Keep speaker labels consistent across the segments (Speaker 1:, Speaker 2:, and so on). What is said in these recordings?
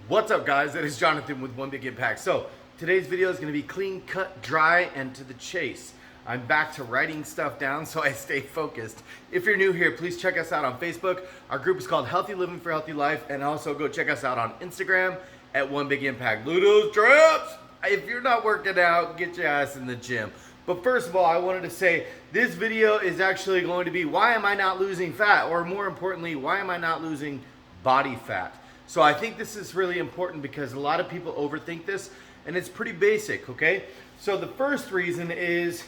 Speaker 1: What's up, guys? It is Jonathan with One Big Impact. So today's video is going to be clean, cut, dry, and to the chase. I'm back to writing stuff down so I stay focused. If you're new here, please check us out on Facebook. Our group is called Healthy Living for Healthy Life, and also go check us out on Instagram at One Big Impact. Ludo's Traps! If you're not working out, get your ass in the gym. But first of all, I wanted to say this video is actually going to be why am I not losing fat? Or more importantly, why am I not losing body fat? So I think this is really important because a lot of people overthink this, and it's pretty basic, okay? So the first reason is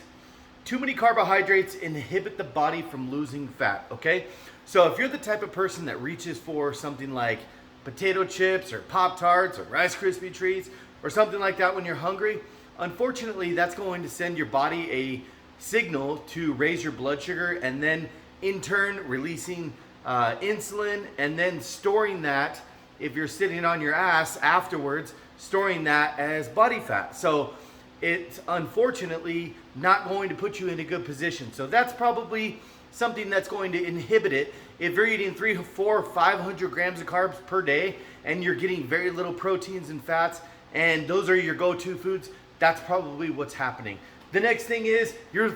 Speaker 1: too many carbohydrates inhibit the body from losing fat, okay? So if you're the type of person that reaches for something like potato chips or Pop-Tarts or Rice Krispie treats or something like that when you're hungry, unfortunately that's going to send your body a signal to raise your blood sugar, and then in turn releasing insulin, and then storing that, if you're sitting on your ass afterwards, storing that as body fat. So it's unfortunately not going to put you in a good position. So that's probably something that's going to inhibit it. If you're eating 300, 400, 500 grams of carbs per day and you're getting very little proteins and fats, and those are your go-to foods, that's probably what's happening. The next thing is you're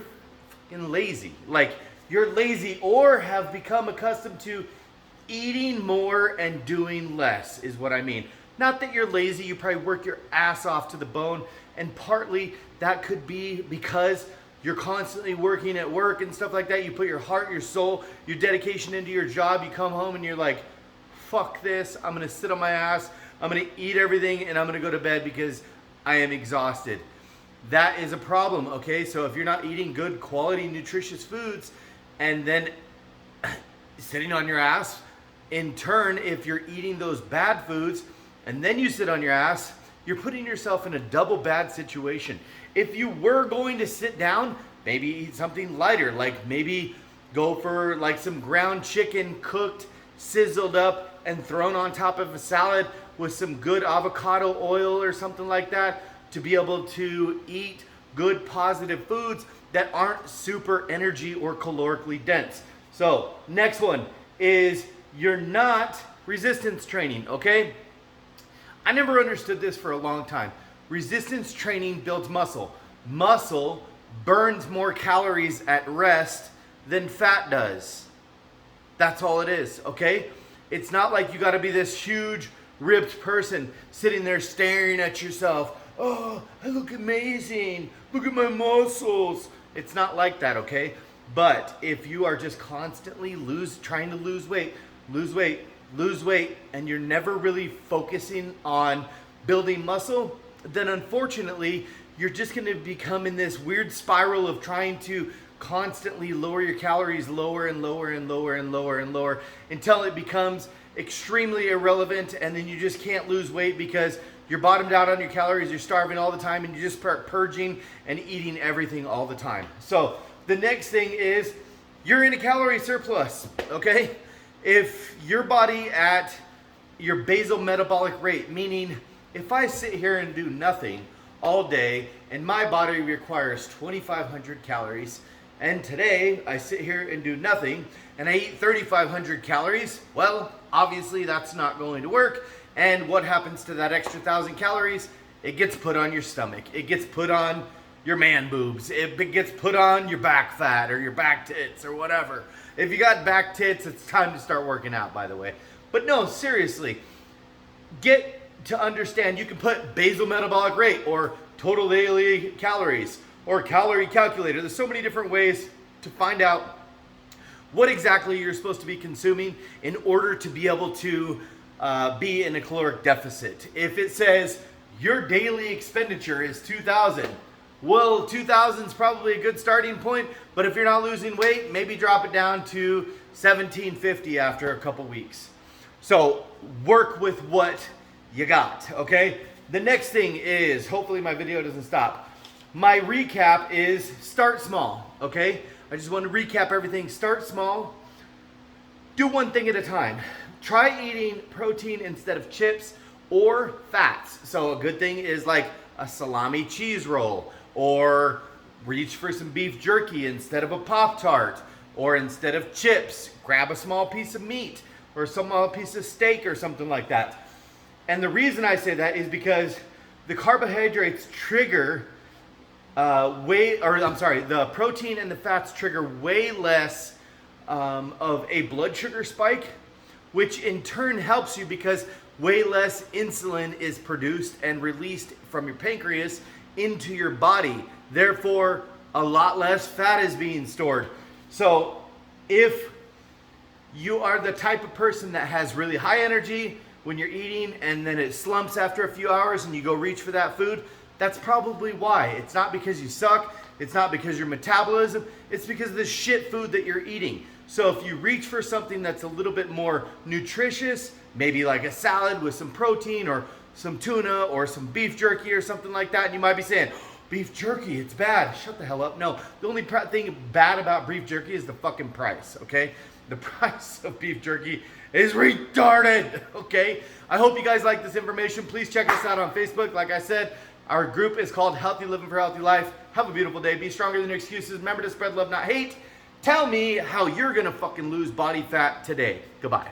Speaker 1: fucking lazy. Like, you're lazy or have become accustomed to eating more and doing less is what I mean. Not that you're lazy, you probably work your ass off to the bone, and partly that could be because you're constantly working at work and stuff like that. You put your heart, your soul, your dedication into your job. You come home and you're like, fuck this, I'm gonna sit on my ass, I'm gonna eat everything, and I'm gonna go to bed because I am exhausted. That is a problem, okay? So if you're not eating good quality nutritious foods and then sitting on your ass, in turn, if you're eating those bad foods and then you sit on your ass, you're putting yourself in a double bad situation. If you were going to sit down, maybe eat something lighter, like maybe go for like some ground chicken cooked, sizzled up, and thrown on top of a salad with some good avocado oil or something like that, to be able to eat good positive foods that aren't super energy or calorically dense. So next one is you're not resistance training, okay? I never understood this for a long time. Resistance training builds muscle. Muscle burns more calories at rest than fat does. That's all it is, okay? It's not like you gotta be this huge, ripped person sitting there staring at yourself. Oh, I look amazing. Look at my muscles. It's not like that, okay? But if you are just constantly trying to lose weight, and you're never really focusing on building muscle, then unfortunately, you're just gonna become in this weird spiral of trying to constantly lower your calories lower and lower and lower and lower and lower until it becomes extremely irrelevant, and then you just can't lose weight because you're bottomed out on your calories, you're starving all the time, and you just start purging and eating everything all the time. So the next thing is you're in a calorie surplus, okay? If your body at your basal metabolic rate, meaning if I sit here and do nothing all day and my body requires 2,500 calories, and today I sit here and do nothing and I eat 3,500 calories, well, obviously that's not going to work. And what happens to that extra 1,000 calories? It gets put on your stomach. It gets put on your man boobs. It gets put on your back fat or your back tits or whatever. If you got back tits, it's time to start working out, by the way. But no, seriously, get to understand you can put basal metabolic rate or total daily calories or calorie calculator. There's so many different ways to find out what exactly you're supposed to be consuming in order to be able to be in a caloric deficit. If it says your daily expenditure is 2,000, well, 2,000 is probably a good starting point, but if you're not losing weight, maybe drop it down to 1,750 after a couple weeks. So work with what you got, okay? The next thing is, hopefully my video doesn't stop. My recap is start small, okay? I just want to recap everything. Start small. Do one thing at a time. Try eating protein instead of chips or fats. So a good thing is like a salami cheese roll, or reach for some beef jerky instead of a Pop-Tart, or instead of chips, grab a small piece of meat or a small piece of steak or something like that. And the reason I say that is because the carbohydrates trigger the protein and the fats trigger way less of a blood sugar spike, which in turn helps you because way less insulin is produced and released from your pancreas into your body. Therefore, a lot less fat is being stored. So if you are the type of person that has really high energy when you're eating and then it slumps after a few hours and you go reach for that food, that's probably why. It's not because you suck. It's not because your metabolism. It's because of the shit food that you're eating. So if you reach for something that's a little bit more nutritious, maybe like a salad with some protein or some tuna or some beef jerky or something like that, and you might be saying, beef jerky, it's bad. Shut the hell up. No, the only thing bad about beef jerky is the fucking price, okay? The price of beef jerky is retarded, okay? I hope you guys like this information. Please check us out on Facebook. Like I said, our group is called Healthy Living for Healthy Life. Have a beautiful day. Be stronger than your excuses. Remember to spread love, not hate. Tell me how you're gonna fucking lose body fat today. Goodbye.